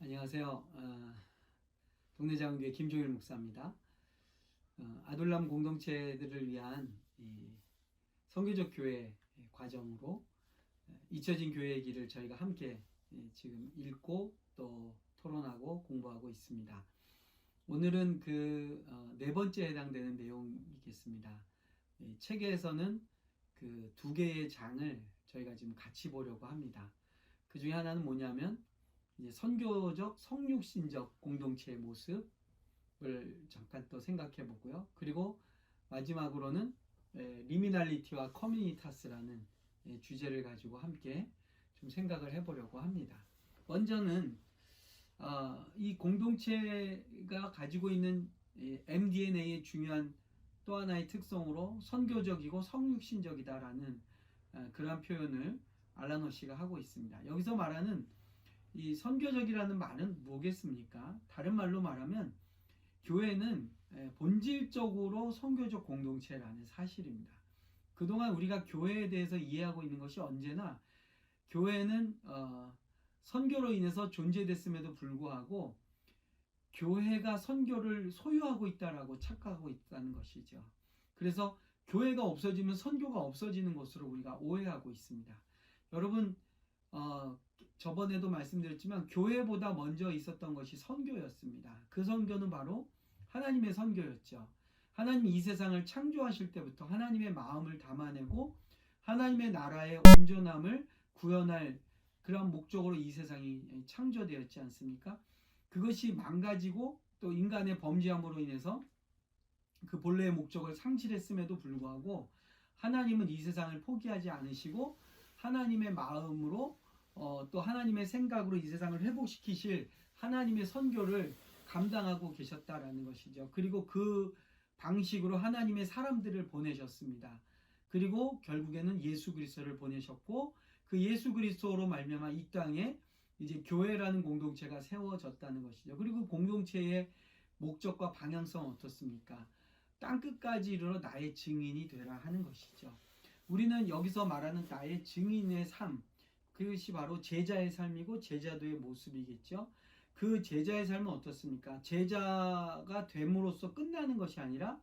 안녕하세요. 동네 장로교회 김종일 목사입니다. 아둘람 공동체들을 위한 선교적 교회 과정으로 잊혀진 교회의 길을 저희가 함께 지금 읽고 또 토론하고 공부하고 있습니다. 오늘은 그 네 번째에 해당되는 내용이겠습니다. 책에서는 그 두 개의 장을 저희가 지금 같이 보려고 합니다. 그 중에 하나는 뭐냐면 이제 선교적, 성육신적 공동체의 모습을 잠깐 또 생각해 보고요. 그리고 마지막으로는 리미날리티와 커뮤니타스라는 주제를 가지고 함께 좀 생각을 해보려고 합니다. 먼저는 이 공동체가 가지고 있는 MDNA의 중요한 또 하나의 특성으로 선교적이고 성육신적이다라는 그러한 표현을 알란 워시가 하고 있습니다. 여기서 말하는 이 선교적이라는 말은 뭐겠습니까? 다른 말로 말하면 교회는 본질적으로 선교적 공동체라는 사실입니다. 그동안 우리가 교회에 대해서 이해하고 있는 것이 언제나 교회는 선교로 인해서 존재됐음에도 불구하고 교회가 선교를 소유하고 있다라고 착각하고 있다는 것이죠. 그래서 교회가 없어지면 선교가 없어지는 것으로 우리가 오해하고 있습니다. 여러분 저번에도 말씀드렸지만 교회보다 먼저 있었던 것이 선교였습니다. 그 선교는 바로 하나님의 선교였죠. 하나님이 이 세상을 창조하실 때부터 하나님의 마음을 담아내고 하나님의 나라의 온전함을 구현할 그런 목적으로 이 세상이 창조되었지 않습니까? 그것이 망가지고 또 인간의 범죄함으로 인해서 그 본래의 목적을 상실했음에도 불구하고 하나님은 이 세상을 포기하지 않으시고 하나님의 마음으로 또 하나님의 생각으로 이 세상을 회복시키실 하나님의 선교를 감당하고 계셨다라는 것이죠. 그리고 그 방식으로 하나님의 사람들을 보내셨습니다. 그리고 결국에는 예수 그리스도를 보내셨고 그 예수 그리스도로 말미암아 이 땅에 이제 교회라는 공동체가 세워졌다는 것이죠. 그리고 공동체의 목적과 방향성은 어떻습니까? 땅끝까지 이르러 나의 증인이 되라 하는 것이죠. 우리는 여기서 말하는 나의 증인의 삶, 그것이 바로 제자의 삶이고 제자도의 모습이겠죠. 그 제자의 삶은 어떻습니까? 제자가 됨으로써 끝나는 것이 아니라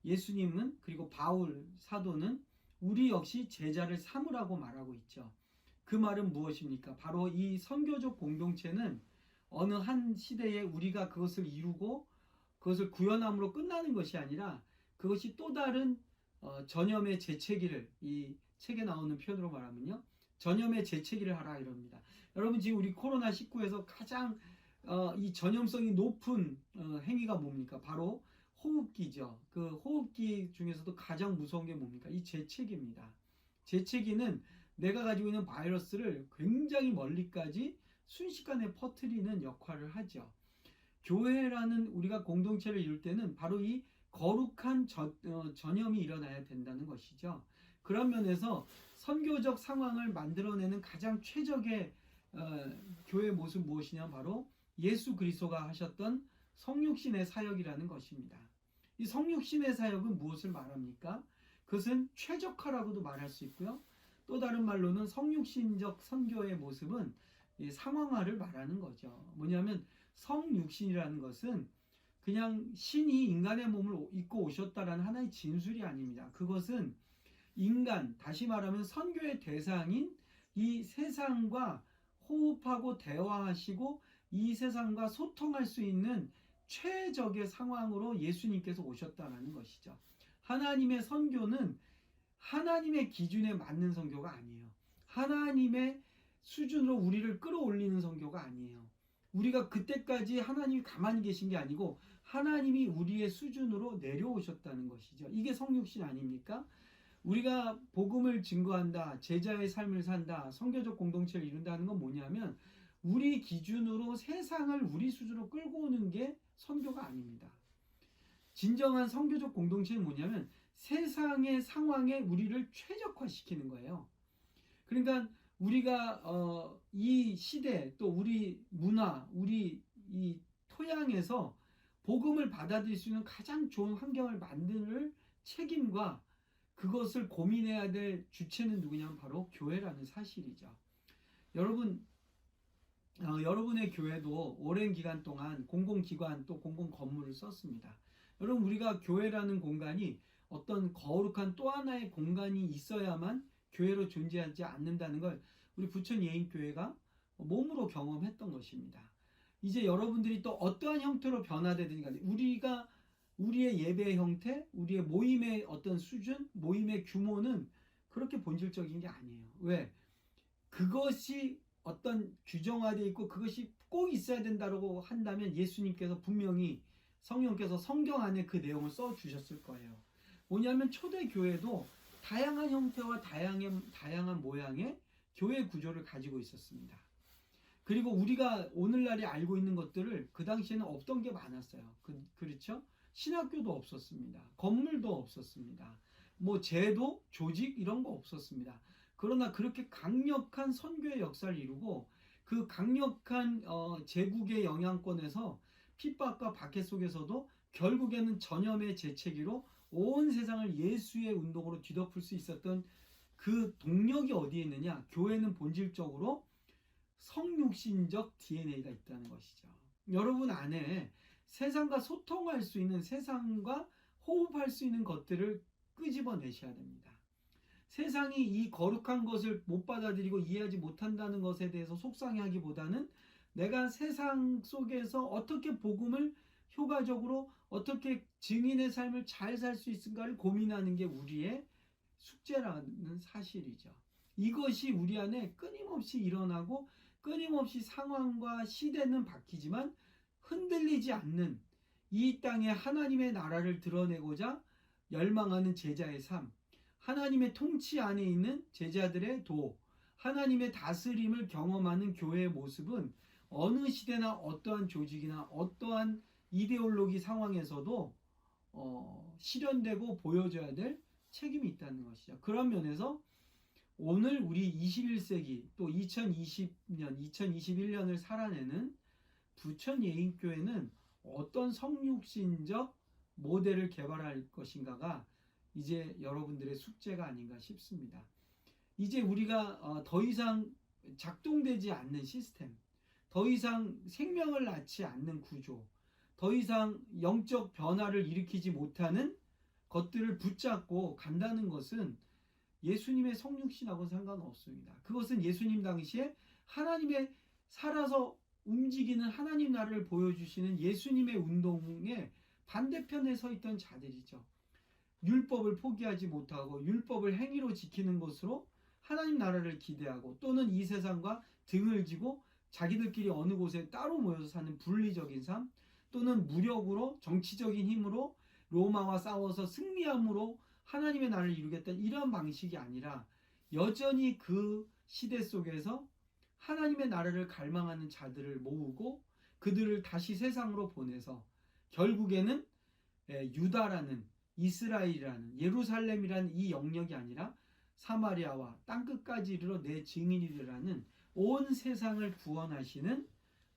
예수님은 그리고 바울 사도는 우리 역시 제자를 삼으라고 말하고 있죠. 그 말은 무엇입니까? 바로 이 선교적 공동체는 어느 한 시대에 우리가 그것을 이루고 그것을 구현함으로 끝나는 것이 아니라 그것이 또 다른 전염의 재채기를 이 책에 나오는 표현으로 말하면요. 전염의 재채기를 하라 이럽니다. 여러분 지금 우리 코로나19에서 가장 이 전염성이 높은 행위가 뭡니까? 바로 호흡기죠. 그 호흡기 중에서도 가장 무서운 게 뭡니까? 이 재채기입니다. 재채기는 내가 가지고 있는 바이러스를 굉장히 멀리까지 순식간에 퍼뜨리는 역할을 하죠. 교회라는 우리가 공동체를 이룰 때는 바로 이 거룩한 전염이 일어나야 된다는 것이죠. 그런 면에서 선교적 상황을 만들어내는 가장 최적의 교회 모습 무엇이냐 바로 예수 그리스도가 하셨던 성육신의 사역이라는 것입니다. 이 성육신의 사역은 무엇을 말합니까? 그것은 최적화라고도 말할 수 있고요. 또 다른 말로는 성육신적 선교의 모습은 상황화를 말하는 거죠. 뭐냐면 성육신이라는 것은 그냥 신이 인간의 몸을 입고 오셨다라는 하나의 진술이 아닙니다. 그것은 인간, 다시 말하면 선교의 대상인 이 세상과 호흡하고 대화하시고 이 세상과 소통할 수 있는 최적의 상황으로 예수님께서 오셨다는 것이죠. 하나님의 선교는 하나님의 기준에 맞는 선교가 아니에요. 하나님의 수준으로 우리를 끌어올리는 선교가 아니에요. 우리가 그때까지 하나님이 가만히 계신 게 아니고 하나님이 우리의 수준으로 내려오셨다는 것이죠. 이게 성육신 아닙니까? 우리가 복음을 증거한다, 제자의 삶을 산다, 선교적 공동체를 이룬다는 건 뭐냐면 우리 기준으로 세상을 우리 수준으로 끌고 오는 게 선교가 아닙니다. 진정한 선교적 공동체는 뭐냐면 세상의 상황에 우리를 최적화시키는 거예요. 그러니까 우리가 이 시대 또 우리 문화, 우리 이 토양에서 복음을 받아들일 수 있는 가장 좋은 환경을 만들 책임과 그것을 고민해야 될 주체는 누구냐면 바로 교회라는 사실이죠. 여러분 여러분의 교회도 오랜 기간 동안 공공기관 또 공공건물을 썼습니다. 여러분, 우리가 교회라는 공간이 어떤 거룩한 또 하나의 공간이 있어야만 교회로 존재하지 않는다는 걸 우리 부천 예인교회가 몸으로 경험했던 것입니다. 이제 여러분들이 또 어떠한 형태로 변화되든지 간에 우리의 예배의 형태, 우리의 모임의 어떤 수준, 모임의 규모는 그렇게 본질적인 게 아니에요. 왜? 그것이 어떤 규정화되어 있고 그것이 꼭 있어야 된다고 한다면 예수님께서 분명히 성령께서 성경 안에 그 내용을 써주셨을 거예요. 뭐냐면 초대교회도 다양한 형태와 다양한 모양의 교회 구조를 가지고 있었습니다. 그리고 우리가 오늘날에 알고 있는 것들을 그 당시에는 없던 게 많았어요. 그렇죠? 신학교도 없었습니다. 건물도 없었습니다. 뭐 제도, 조직 이런 거 없었습니다. 그러나 그렇게 강력한 선교의 역사를 이루고 그 강력한 제국의 영향권에서 핍박과 박해 속에서도 결국에는 전염의 재채기로 온 세상을 예수의 운동으로 뒤덮을 수 있었던 그 동력이 어디에 있느냐? 교회는 본질적으로 성육신적 DNA가 있다는 것이죠. 여러분 안에 세상과 소통할 수 있는, 세상과 호흡할 수 있는 것들을 끄집어내셔야 됩니다. 세상이 이 거룩한 것을 못 받아들이고 이해하지 못한다는 것에 대해서 속상해하기보다는 내가 세상 속에서 어떻게 복음을 효과적으로 어떻게 증인의 삶을 잘 살 수 있을까를 고민하는 게 우리의 숙제라는 사실이죠. 이것이 우리 안에 끊임없이 일어나고 끊임없이 상황과 시대는 바뀌지만 흔들리지 않는 이 땅에 하나님의 나라를 드러내고자 열망하는 제자의 삶, 하나님의 통치 안에 있는 제자들의 도, 하나님의 다스림을 경험하는 교회의 모습은 어느 시대나 어떠한 조직이나 어떠한 이데올로기 상황에서도 실현되고 보여줘야 될 책임이 있다는 것이죠. 그런 면에서 오늘 우리 21세기 또 2020년, 2021년을 살아내는 부천 예인교회는 어떤 성육신적 모델을 개발할 것인가가 이제 여러분들의 숙제가 아닌가 싶습니다. 이제 우리가 더 이상 작동되지 않는 시스템, 더 이상 생명을 낳지 않는 구조, 더 이상 영적 변화를 일으키지 못하는 것들을 붙잡고 간다는 것은 예수님의 성육신하고는 상관없습니다. 그것은 예수님 당시에 하나님의 살아서 움직이는 하나님 나라를 보여주시는 예수님의 운동의 반대편에 서 있던 자들이죠. 율법을 포기하지 못하고 율법을 행위로 지키는 것으로 하나님 나라를 기대하고 또는 이 세상과 등을 지고 자기들끼리 어느 곳에 따로 모여서 사는 분리적인 삶, 또는 무력으로 정치적인 힘으로 로마와 싸워서 승리함으로 하나님의 나라를 이루겠다, 이런 방식이 아니라 여전히 그 시대 속에서 하나님의 나라를 갈망하는 자들을 모으고 그들을 다시 세상으로 보내서 결국에는 유다라는, 이스라엘이라는, 예루살렘이라는 이 영역이 아니라 사마리아와 땅끝까지 이르러 내 증인이 되라는 온 세상을 구원하시는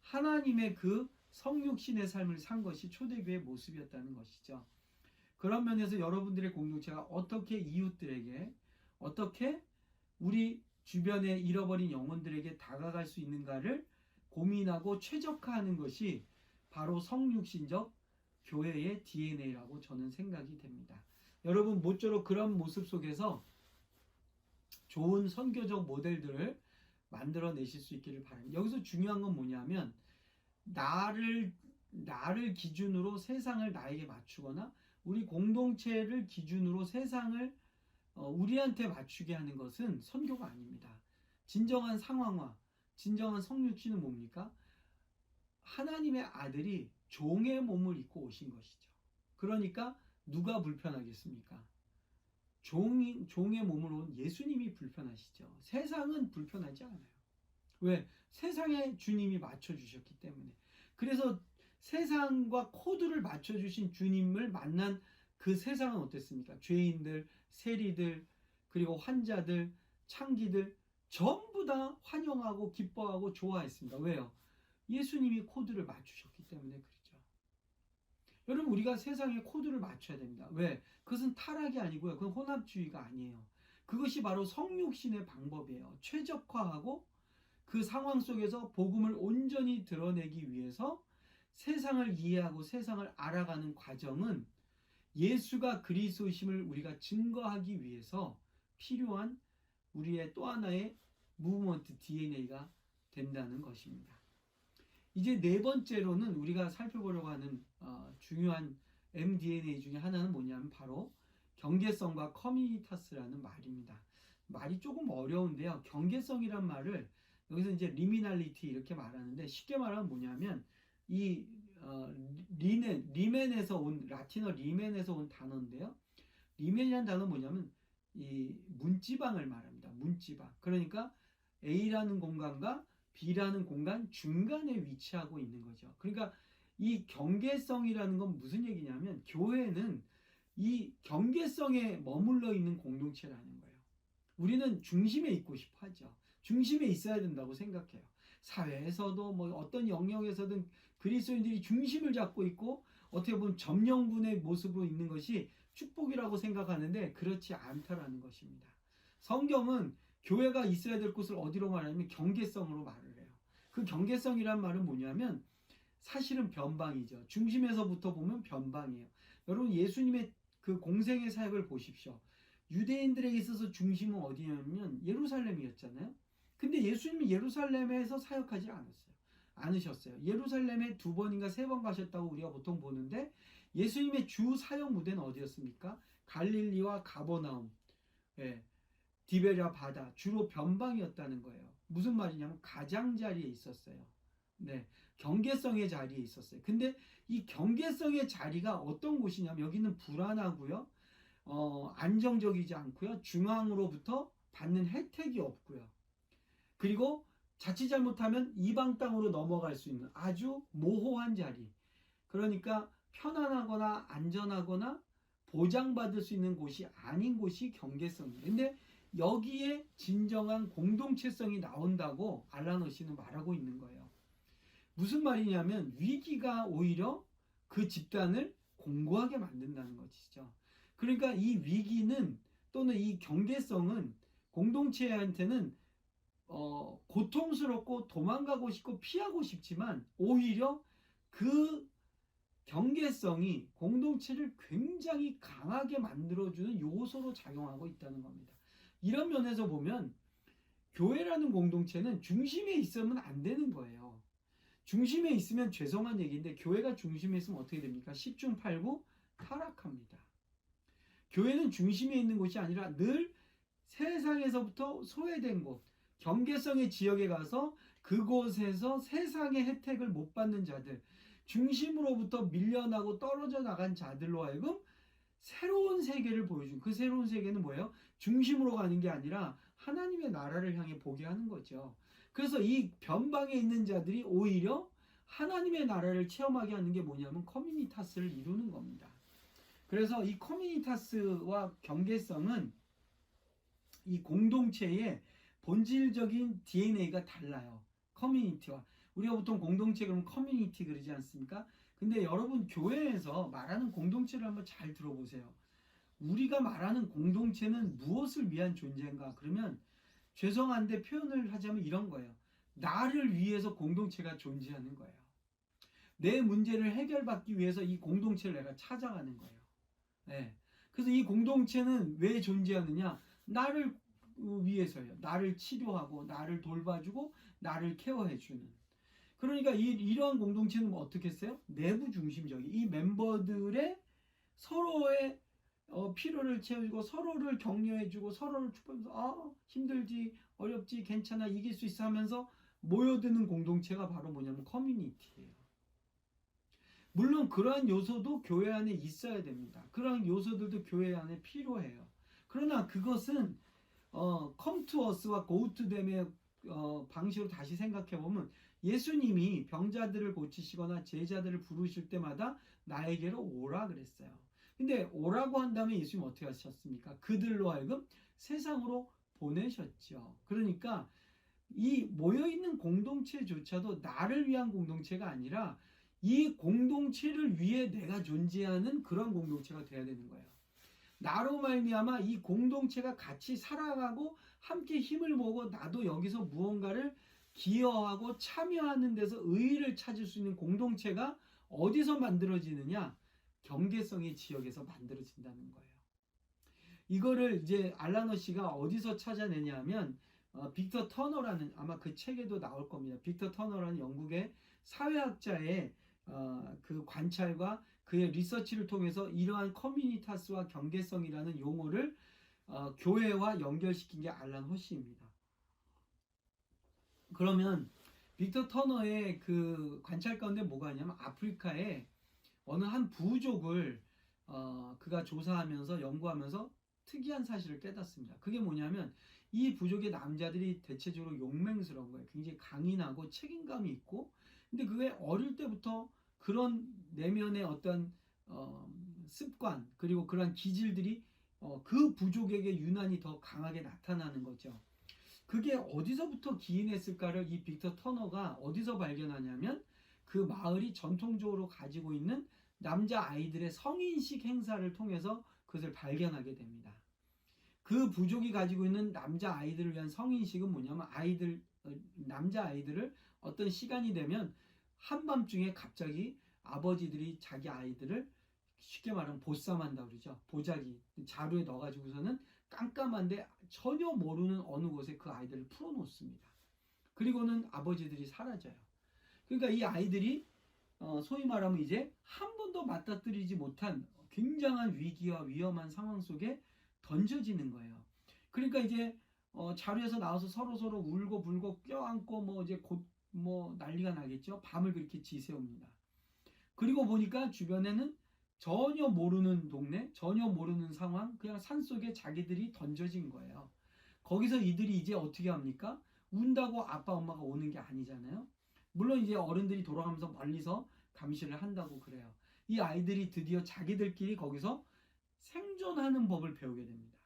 하나님의 그 성육신의 삶을 산 것이 초대교회의 모습이었다는 것이죠. 그런 면에서 여러분들의 공동체가 어떻게 이웃들에게, 어떻게 우리 주변에 잃어버린 영혼들에게 다가갈 수 있는가를 고민하고 최적화하는 것이 바로 성육신적 교회의 DNA라고 저는 생각이 됩니다. 여러분, 모쪼록 그런 모습 속에서 좋은 선교적 모델들을 만들어내실 수 있기를 바랍니다. 여기서 중요한 건 뭐냐면 나를 기준으로 세상을 나에게 맞추거나 우리 공동체를 기준으로 세상을 우리한테 맞추게 하는 것은 선교가 아닙니다. 진정한 상황화, 진정한 성육신은 뭡니까? 하나님의 아들이 종의 몸을 입고 오신 것이죠. 그러니까 누가 불편하겠습니까? 종의 몸으로 온 예수님이 불편하시죠. 세상은 불편하지 않아요. 왜? 세상에 주님이 맞춰주셨기 때문에. 그래서 세상과 코드를 맞춰주신 주님을 만난 그 세상은 어땠습니까? 죄인들, 세리들, 그리고 환자들, 창기들 전부 다 환영하고 기뻐하고 좋아했습니다. 왜요? 예수님이 코드를 맞추셨기 때문에 그렇죠. 여러분, 우리가 세상에 코드를 맞춰야 됩니다. 왜? 그것은 타락이 아니고요. 그건 혼합주의가 아니에요. 그것이 바로 성육신의 방법이에요. 최적화하고 그 상황 속에서 복음을 온전히 드러내기 위해서 세상을 이해하고 세상을 알아가는 과정은 예수가 그리스도이심을 우리가 증거하기 위해서 필요한 우리의 또 하나의 무브먼트 DNA가 된다는 것입니다. 이제 네 번째로는 우리가 살펴보려고 하는 중요한 mDNA 중에 하나는 뭐냐면 바로 경계성과 커뮤니타스라는 말입니다. 말이 조금 어려운데요. 경계성이란 말을 여기서 이제 리미날리티 이렇게 말하는데 쉽게 말하면 뭐냐면 이 리멘에서 온 라틴어 리멘에서 온 단어인데요. 리멘이라는 단어는 뭐냐면 이 문지방을 말합니다. 문지방. 그러니까 A라는 공간과 B라는 공간 중간에 위치하고 있는 거죠. 그러니까 이 경계성이라는 건 무슨 얘기냐면 교회는 이 경계성에 머물러 있는 공동체라는 거예요. 우리는 중심에 있고 싶어 하죠. 중심에 있어야 된다고 생각해요. 사회에서도 뭐 어떤 영역에서든 그리스도인들이 중심을 잡고 있고 어떻게 보면 점령군의 모습으로 있는 것이 축복이라고 생각하는데 그렇지 않다라는 것입니다. 성경은 교회가 있어야 될 곳을 어디로 말하냐면 경계성으로 말을 해요. 그 경계성이란 말은 뭐냐면 사실은 변방이죠. 중심에서부터 보면 변방이에요. 여러분 예수님의 그 공생의 사역을 보십시오. 유대인들에게 있어서 중심은 어디냐면 예루살렘이었잖아요. 근데 예수님이 예루살렘에서 사역하지 않으셨어요. 예루살렘에 2번인가 3번 가셨다고 우리가 보통 보는데 예수님의 주 사역 무대는 어디였습니까? 갈릴리와 가버나움, 디베랴 바다, 주로 변방이었다는 거예요. 무슨 말이냐면 가장자리에 있었어요. 네, 경계성의 자리에 있었어요. 근데 이 경계성의 자리가 어떤 곳이냐면 여기는 불안하고요. 안정적이지 않고요. 중앙으로부터 받는 혜택이 없고요. 그리고 자칫 잘못하면 이방 땅으로 넘어갈 수 있는 아주 모호한 자리. 그러니까 편안하거나 안전하거나 보장받을 수 있는 곳이 아닌 곳이 경계성이에요. 근데 여기에 진정한 공동체성이 나온다고 알란 어시는 말하고 있는 거예요. 무슨 말이냐면 위기가 오히려 그 집단을 공고하게 만든다는 것이죠. 그러니까 이 위기는 또는 이 경계성은 공동체한테는 고통스럽고 도망가고 싶고 피하고 싶지만 오히려 그 경계성이 공동체를 굉장히 강하게 만들어주는 요소로 작용하고 있다는 겁니다. 이런 면에서 보면 교회라는 공동체는 중심에 있으면 안 되는 거예요. 중심에 있으면 죄송한 얘기인데 교회가 중심에 있으면 어떻게 됩니까? 10중 8구 타락합니다. 교회는 중심에 있는 곳이 아니라 늘 세상에서부터 소외된 곳, 경계성의 지역에 가서 그곳에서 세상의 혜택을 못 받는 자들, 중심으로부터 밀려나고 떨어져 나간 자들로 하여금 새로운 세계를 보여준 그 새로운 세계는 뭐예요? 중심으로 가는 게 아니라 하나님의 나라를 향해 보게 하는 거죠. 그래서 이 변방에 있는 자들이 오히려 하나님의 나라를 체험하게 하는 게 뭐냐면 커뮤니타스를 이루는 겁니다. 그래서 이 커뮤니타스와 경계성은 이 공동체의 본질적인 DNA가 달라요. 커뮤니티와. 우리가 보통 공동체 그러면 커뮤니티 그러지 않습니까? 근데 여러분 교회에서 말하는 공동체를 한번 잘 들어보세요. 우리가 말하는 공동체는 무엇을 위한 존재인가? 그러면 죄송한데 표현을 하자면 이런 거예요. 나를 위해서 공동체가 존재하는 거예요. 내 문제를 해결받기 위해서 이 공동체를 내가 찾아가는 거예요. 네. 그래서 이 공동체는 왜 존재하느냐? 나를 위해서요. 나를 치료하고 나를 돌봐주고 나를 케어해주는. 그러니까 이러한 공동체는 어떻게 했어요? 내부 중심적인 이 멤버들의 서로의 필요를 채워주고 서로를 격려해주고 서로를 축복해서 힘들지 어렵지 괜찮아 이길 수 있어 하면서 모여드는 공동체가 바로 뭐냐면 커뮤니티예요. 물론 그러한 요소도 교회 안에 있어야 됩니다. 그러한 요소들도 교회 안에 필요해요. 그러나 그것은 come to us와 go to them의 방식으로 다시 생각해보면 예수님이 병자들을 고치시거나 제자들을 부르실 때마다 나에게로 오라 그랬어요. 근데 오라고 한 다음에 예수님 어떻게 하셨습니까? 그들로 하여금 세상으로 보내셨죠. 그러니까 이 모여있는 공동체조차도 나를 위한 공동체가 아니라 이 공동체를 위해 내가 존재하는 그런 공동체가 돼야 되는 거예요. 나로 말미암아 이 공동체가 같이 살아가고 함께 힘을 모으고 나도 여기서 무언가를 기여하고 참여하는 데서 의의를 찾을 수 있는 공동체가 어디서 만들어지느냐? 경계성의 지역에서 만들어진다는 거예요. 이거를 이제 알라노 씨가 어디서 찾아내냐면 빅터 터너라는, 아마 그 책에도 나올 겁니다. 빅터 터너라는 영국의 사회학자의 그 관찰과 그의 리서치를 통해서 이러한 커뮤니타스와 경계성이라는 용어를 교회와 연결시킨 게 알란 허시입니다. 그러면 빅터 터너의 그 관찰 가운데 뭐가 있냐면 아프리카에 어느 한 부족을 그가 조사하면서 연구하면서 특이한 사실을 깨닫습니다. 그게 뭐냐면 이 부족의 남자들이 대체적으로 용맹스러운 거예요. 굉장히 강인하고 책임감이 있고, 근데 그게 어릴 때부터 그런 내면의 어떤 습관 그리고 그런 기질들이 그 부족에게 유난히 더 강하게 나타나는 거죠. 그게 어디서부터 기인했을까를 이 빅터 터너가 어디서 발견하냐면 그 마을이 전통적으로 가지고 있는 남자 아이들의 성인식 행사를 통해서 그것을 발견하게 됩니다. 그 부족이 가지고 있는 남자 아이들을 위한 성인식은 뭐냐면 남자 아이들을 어떤 시간이 되면 한밤중에 갑자기 아버지들이 자기 아이들을 쉽게 말하면 보쌈한다 그러죠. 보자기 자루에 넣어가지고서는 깜깜한데 전혀 모르는 어느 곳에 그 아이들을 풀어놓습니다. 그리고는 아버지들이 사라져요. 그러니까 이 아이들이 소위 말하면 이제 한 번도 맞닥뜨리지 못한 굉장한 위기와 위험한 상황 속에 던져지는 거예요. 그러니까 이제 자루에서 나와서 서로 울고 불고 껴안고 뭐 이제 곧 뭐 난리가 나겠죠. 밤을 그렇게 지새웁니다. 그리고 보니까 주변에는 전혀 모르는 동네, 전혀 모르는 상황, 그냥 산속에 자기들이 던져진 거예요. 거기서 이들이 이제 어떻게 합니까? 운다고 아빠 엄마가 오는 게 아니잖아요. 물론 이제 어른들이 돌아가면서 멀리서 감시를 한다고 그래요. 이 아이들이 드디어 자기들끼리 거기서 생존하는 법을 배우게 됩니다.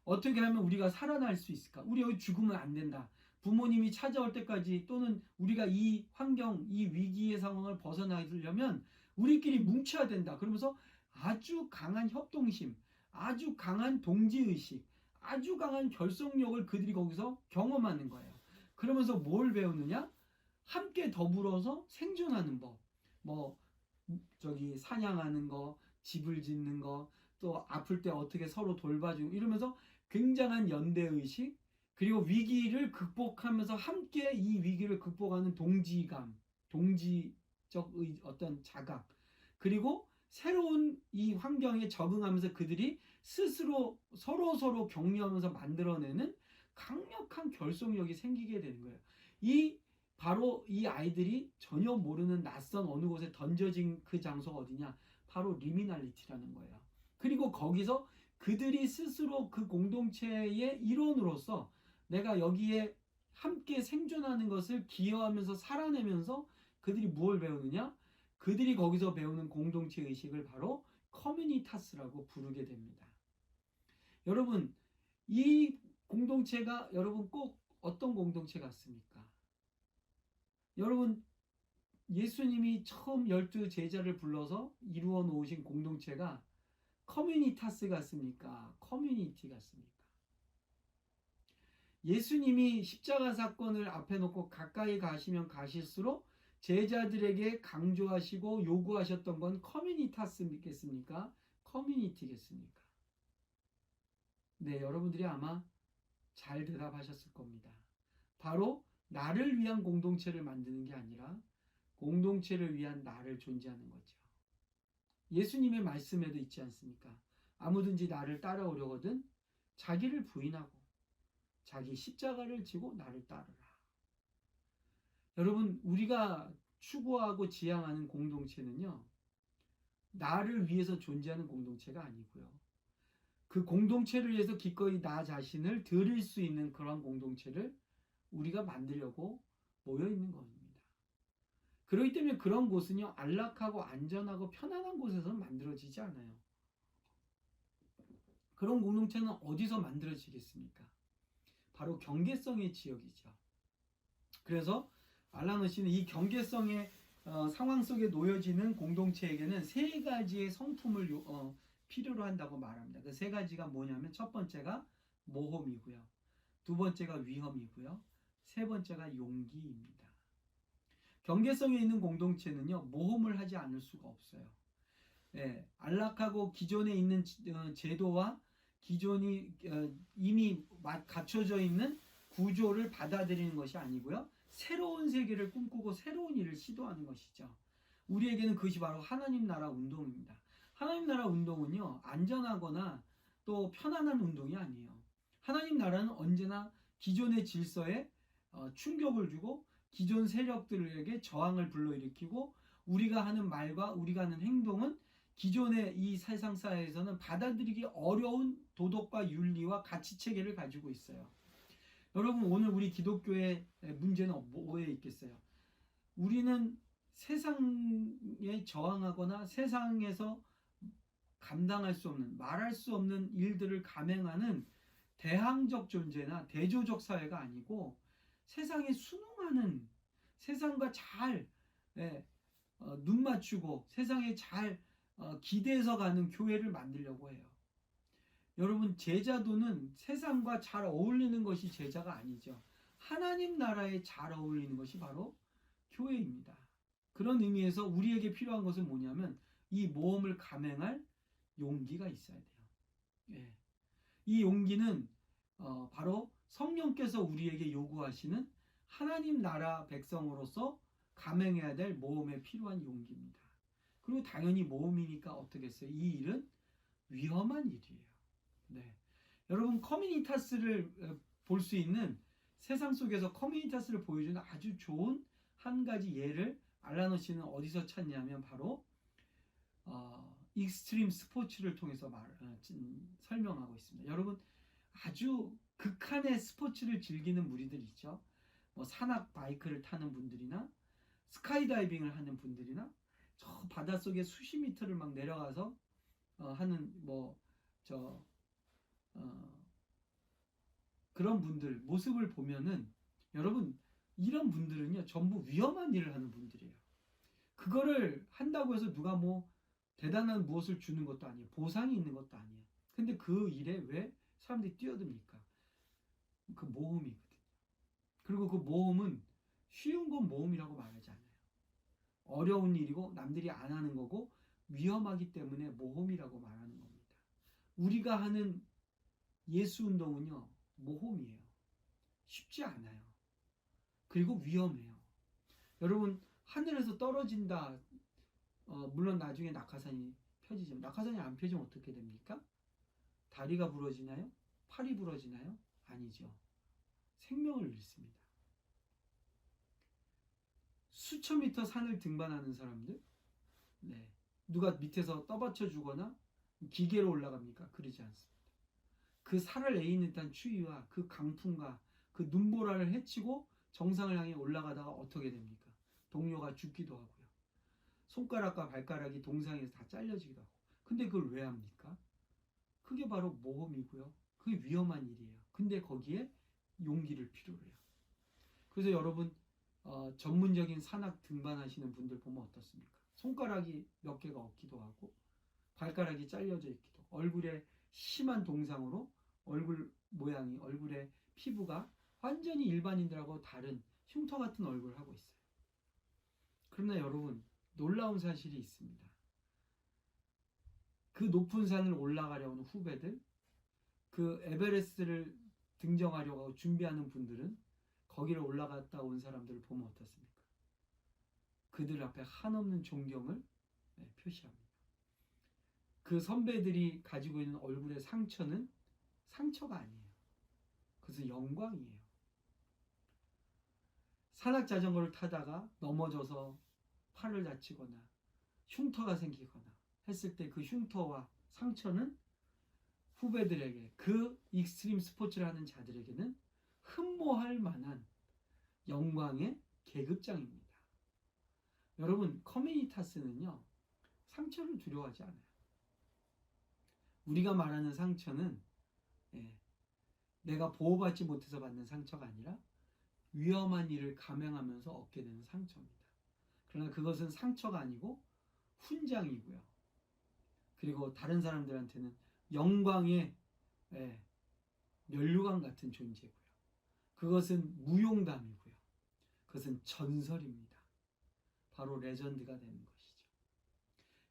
어떻게 하면 우리가 살아날 수 있을까? 우리 여기 죽으면 안 된다. 부모님이 찾아올 때까지, 또는 우리가 이 환경, 이 위기의 상황을 벗어나려면 우리끼리 뭉쳐야 된다. 그러면서 아주 강한 협동심, 아주 강한 동지의식, 아주 강한 결속력을 그들이 거기서 경험하는 거예요. 그러면서 뭘 배우느냐? 함께 더불어서 생존하는 법. 뭐 사냥하는 거, 집을 짓는 거, 또 아플 때 어떻게 서로 돌봐주고, 이러면서 굉장한 연대의식, 그리고 위기를 극복하면서 함께 이 위기를 극복하는 동지감, 동지적 어떤 자각, 그리고 새로운 이 환경에 적응하면서 그들이 스스로 서로 격려하면서 만들어내는 강력한 결속력이 생기게 되는 거예요. 바로 이 아이들이 전혀 모르는 낯선 어느 곳에 던져진 그 장소가 어디냐? 바로 리미날리티라는 거예요. 그리고 거기서 그들이 스스로 그 공동체의 일원으로서 내가 여기에 함께 생존하는 것을 기여하면서 살아내면서 그들이 무엇을 배우느냐? 그들이 거기서 배우는 공동체 의식을 바로 커뮤니타스라고 부르게 됩니다. 여러분, 이 공동체가 여러분 꼭 어떤 공동체 같습니까? 여러분, 예수님이 처음 12 제자를 불러서 이루어 놓으신 공동체가 커뮤니타스 같습니까? 커뮤니티 같습니까? 예수님이 십자가 사건을 앞에 놓고 가까이 가시면 가실수록 제자들에게 강조하시고 요구하셨던 건 커뮤니타스겠습니까? 커뮤니티겠습니까? 네, 여러분들이 아마 잘 대답하셨을 겁니다. 바로 나를 위한 공동체를 만드는 게 아니라 공동체를 위한 나를 존재하는 거죠. 예수님의 말씀에도 있지 않습니까? 아무든지 나를 따라오려거든 자기를 부인하고 자기 십자가를 지고 나를 따르라. 여러분, 우리가 추구하고 지향하는 공동체는요, 나를 위해서 존재하는 공동체가 아니고요, 그 공동체를 위해서 기꺼이 나 자신을 드릴 수 있는 그런 공동체를 우리가 만들려고 모여 있는 겁니다. 그렇기 때문에 그런 곳은요, 안락하고 안전하고 편안한 곳에서 만들어지지 않아요. 그런 공동체는 어디서 만들어지겠습니까? 바로 경계성의 지역이죠. 그래서 알라노 씨는 이 경계성의 상황 속에 놓여지는 공동체에게는 세 가지의 성품을 필요로 한다고 말합니다. 그 세 가지가 뭐냐면, 첫 번째가 모험이고요, 두 번째가 위험이고요, 세 번째가 용기입니다. 경계성에 있는 공동체는요, 모험을 하지 않을 수가 없어요. 예, 안락하고 기존에 있는 제도와 기존이 이미 갖춰져 있는 구조를 받아들이는 것이 아니고요, 새로운 세계를 꿈꾸고 새로운 일을 시도하는 것이죠. 우리에게는 그것이 바로 하나님 나라 운동입니다. 하나님 나라 운동은요, 안전하거나 또 편안한 운동이 아니에요. 하나님 나라는 언제나 기존의 질서에 충격을 주고 기존 세력들에게 저항을 불러일으키고, 우리가 하는 말과 우리가 하는 행동은 기존의 이 세상 사회에서는 받아들이기 어려운 도덕과 윤리와 가치 체계를 가지고 있어요. 여러분, 오늘 우리 기독교의 문제는 뭐에 있겠어요? 우리는 세상에 저항하거나 세상에서 감당할 수 없는, 말할 수 없는 일들을 감행하는 대항적 존재나 대조적 사회가 아니고, 세상에 순응하는, 세상과 잘 눈 맞추고 세상에 잘 기대서 가는 교회를 만들려고 해요. 여러분, 제자도는 세상과 잘 어울리는 것이 제자가 아니죠. 하나님 나라에 잘 어울리는 것이 바로 교회입니다. 그런 의미에서 우리에게 필요한 것은 뭐냐면 이 모험을 감행할 용기가 있어야 돼요. 예. 이 용기는 바로 성령께서 우리에게 요구하시는 하나님 나라 백성으로서 감행해야 될 모험에 필요한 용기입니다. 그리고 당연히 모험이니까 어떻겠어요? 이 일은 위험한 일이에요. 네. 여러분, 커뮤니타스를 볼 수 있는, 세상 속에서 커뮤니타스를 보여주는 아주 좋은 한 가지 예를 알라노 씨는 어디서 찾냐면 바로 익스트림 스포츠를 통해서 설명하고 있습니다. 여러분, 아주 극한의 스포츠를 즐기는 무리들 있죠. 뭐 산악 바이크를 타는 분들이나 스카이다이빙을 하는 분들이나 저 바닷속에 수십 미터를 막 내려가서 하는 그런 분들 모습을 보면은, 여러분, 이런 분들은요 전부 위험한 일을 하는 분들이에요. 그거를 한다고 해서 누가 뭐 대단한 무엇을 주는 것도 아니에요. 보상이 있는 것도 아니에요. 근데 그 일에 왜 사람들이 뛰어듭니까? 그 모험이거든요. 그리고 그 모험은 쉬운 건 모험이라고 말하지 않아요. 어려운 일이고 남들이 안 하는 거고 위험하기 때문에 모험이라고 말하는 겁니다. 우리가 하는 예수 운동은요 모험이에요. 쉽지 않아요. 그리고 위험해요. 여러분, 하늘에서 떨어진다. 물론 나중에 낙하산이 펴지지만, 낙하산이 안 펴지면 어떻게 됩니까? 다리가 부러지나요? 팔이 부러지나요? 아니죠. 생명을 잃습니다. 수천 미터 산을 등반하는 사람들, 누가 밑에서 떠받쳐 주거나 기계로 올라갑니까? 그러지 않습니다. 그 살을 에이는 듯한 추위와 그 강풍과 그 눈보라를 헤치고 정상을 향해 올라가다가 어떻게 됩니까? 동료가 죽기도 하고요. 손가락과 발가락이 동상에서 다 잘려지기도 하고. 근데 그걸 왜 합니까? 그게 바로 모험이고요. 그게 위험한 일이에요. 근데 거기에 용기를 필요로 해요. 그래서 여러분, 전문적인 산악 등반하시는 분들 보면 어떻습니까? 손가락이 몇 개가 없기도 하고 발가락이 잘려져 있기도 하고, 얼굴에 심한 동상으로 얼굴 모양이, 얼굴의 피부가 완전히 일반인들하고 다른 흉터 같은 얼굴을 하고 있어요. 그러나 여러분, 놀라운 사실이 있습니다. 그 높은 산을 올라가려는 후배들, 그 에베레스트를 등정하려고 준비하는 분들은 거기를 올라갔다 온 사람들을 보면 어떻습니까? 그들 앞에 한없는 존경을 표시합니다. 그 선배들이 가지고 있는 얼굴의 상처는 상처가 아니에요. 그것은 영광이에요. 산악 자전거를 타다가 넘어져서 팔을 다치거나 흉터가 생기거나 했을 때 그 흉터와 상처는 후배들에게, 그 익스트림 스포츠를 하는 자들에게는 흠모할 만한 영광의 계급장입니다. 여러분, 커뮤니타스는요 상처를 두려워하지 않아요. 우리가 말하는 상처는 내가 보호받지 못해서 받는 상처가 아니라 위험한 일을 감행하면서 얻게 되는 상처입니다. 그러나 그것은 상처가 아니고 훈장이고요. 그리고 다른 사람들한테는 영광의 면류관 같은 존재고요. 그것은 무용담이고요. 그것은 전설입니다. 바로 레전드가 되는 것이죠.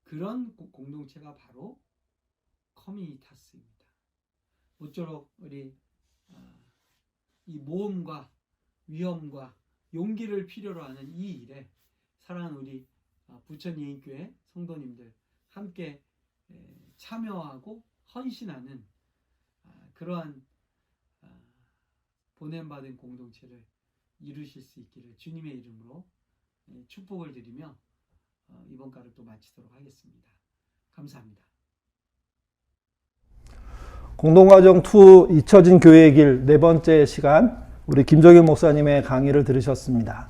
그런 공동체가 바로 커뮤니타스입니다. 모쪼록 우리 이 모험과 위험과 용기를 필요로 하는 이 일에 사랑하는 우리 부천예인교회 성도님들 함께 참여하고 헌신하는 그러한 보냄받은 공동체를 이루실 수 있기를 주님의 이름으로 축복을 드리며 이번 가를 또 마치도록 하겠습니다. 감사합니다. 공동가정2 잊혀진 교회의 길 네 번째 시간, 우리 김종일 목사님의 강의를 들으셨습니다.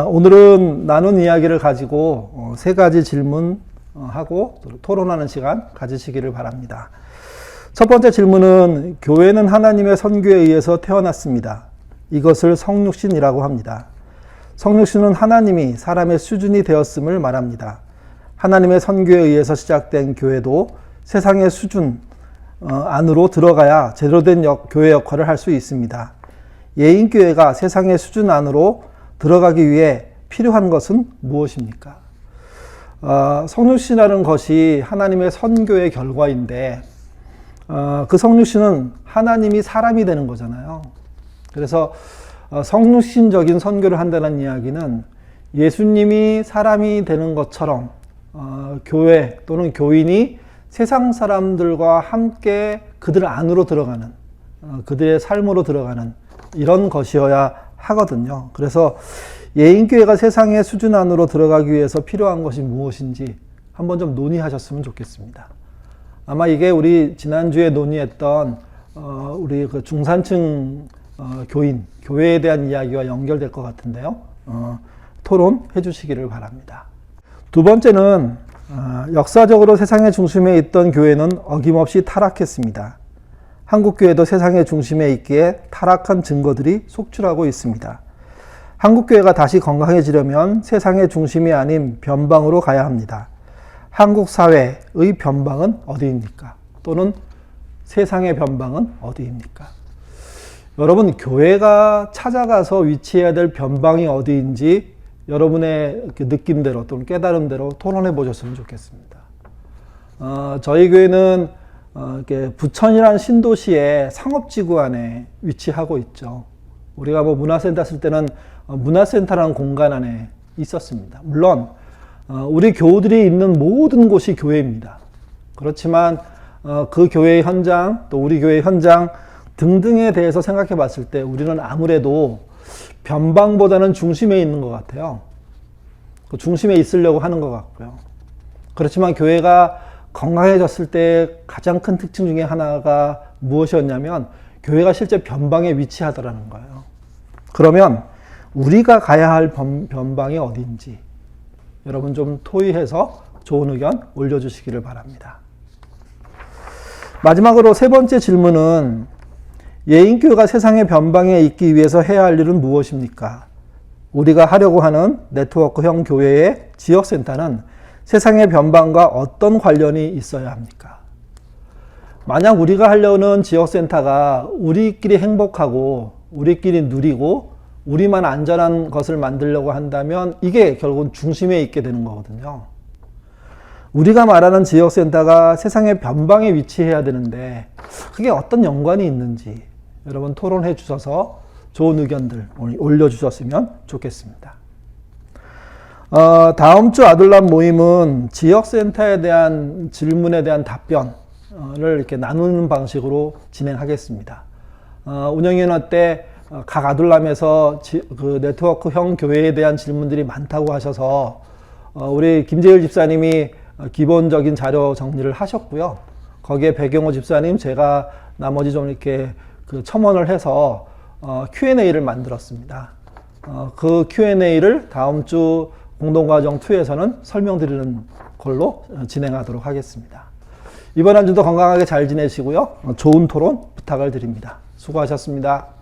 오늘은 나눈 이야기를 가지고 세 가지 질문하고 토론하는 시간 가지시기를 바랍니다. 첫 번째 질문은 교회는 하나님의 선교에 의해서 태어났습니다. 이것을 성육신이라고 합니다. 성육신은 하나님이 사람의 수준이 되었음을 말합니다. 하나님의 선교에 의해서 시작된 교회도 세상의 수준 안으로 들어가야 제대로 된 교회 역할을 할 수 있습니다. 예인교회가 세상의 수준 안으로 들어가기 위해 필요한 것은 무엇입니까? 성육신이라는 것이 하나님의 선교의 결과인데 그 성육신은 하나님이 사람이 되는 거잖아요. 그래서 성육신적인 선교를 한다는 이야기는 예수님이 사람이 되는 것처럼 교회 또는 교인이 세상 사람들과 함께 그들 안으로 들어가는, 그들의 삶으로 들어가는 이런 것이어야 하거든요. 그래서 예인교회가 세상의 수준 안으로 들어가기 위해서 필요한 것이 무엇인지 한번 좀 논의하셨으면 좋겠습니다. 아마 이게 우리 지난주에 논의했던 우리 그 중산층 교회에 대한 이야기와 연결될 것 같은데요. 토론해 주시기를 바랍니다. 두 번째는 역사적으로 세상의 중심에 있던 교회는 어김없이 타락했습니다. 한국교회도 세상의 중심에 있기에 타락한 증거들이 속출하고 있습니다. 한국교회가 다시 건강해지려면 세상의 중심이 아닌 변방으로 가야 합니다. 한국 사회의 변방은 어디입니까? 또는 세상의 변방은 어디입니까? 여러분, 교회가 찾아가서 위치해야 될 변방이 어디인지 여러분의 느낌대로 또는 깨달음대로 토론해 보셨으면 좋겠습니다. 저희 교회는 부천이라는 신도시의 상업지구 안에 위치하고 있죠. 우리가 문화센터 쓸 때는 문화센터라는 공간 안에 있었습니다. 물론 우리 교우들이 있는 모든 곳이 교회입니다. 그렇지만 그 교회의 현장, 또 우리 교회의 현장 등등에 대해서 생각해 봤을 때 우리는 아무래도 변방보다는 중심에 있는 것 같아요. 그 중심에 있으려고 하는 것 같고요. 그렇지만 교회가 건강해졌을 때 가장 큰 특징 중에 하나가 무엇이었냐면 교회가 실제 변방에 위치하더라는 거예요. 그러면 우리가 가야 할 변방이 어딘지 여러분 좀 토의해서 좋은 의견 올려주시기를 바랍니다. 마지막으로 세 번째 질문은 예인교회가 세상의 변방에 있기 위해서 해야 할 일은 무엇입니까? 우리가 하려고 하는 네트워크형 교회의 지역센터는 세상의 변방과 어떤 관련이 있어야 합니까? 만약 우리가 하려는 지역센터가 우리끼리 행복하고 우리끼리 누리고 우리만 안전한 것을 만들려고 한다면 이게 결국은 중심에 있게 되는 거거든요. 우리가 말하는 지역센터가 세상의 변방에 위치해야 되는데 그게 어떤 연관이 있는지 여러분 토론해 주셔서 좋은 의견들 올려주셨으면 좋겠습니다. 다음 주 아둘람 모임은 지역센터에 대한 질문에 대한 답변을 이렇게 나누는 방식으로 진행하겠습니다. 운영위원회 때 각 아둘람에서 그 네트워크형 교회에 대한 질문들이 많다고 하셔서 우리 김재율 집사님이 기본적인 자료 정리를 하셨고요. 거기에 배경호 집사님, 제가 나머지 좀 이렇게 그 첨언을 해서 Q&A를 만들었습니다. 그 Q&A를 다음 주 공동과정 2에서는 설명드리는 걸로 진행하도록 하겠습니다. 이번 한 주도 건강하게 잘 지내시고요. 좋은 토론 부탁을 드립니다. 수고하셨습니다.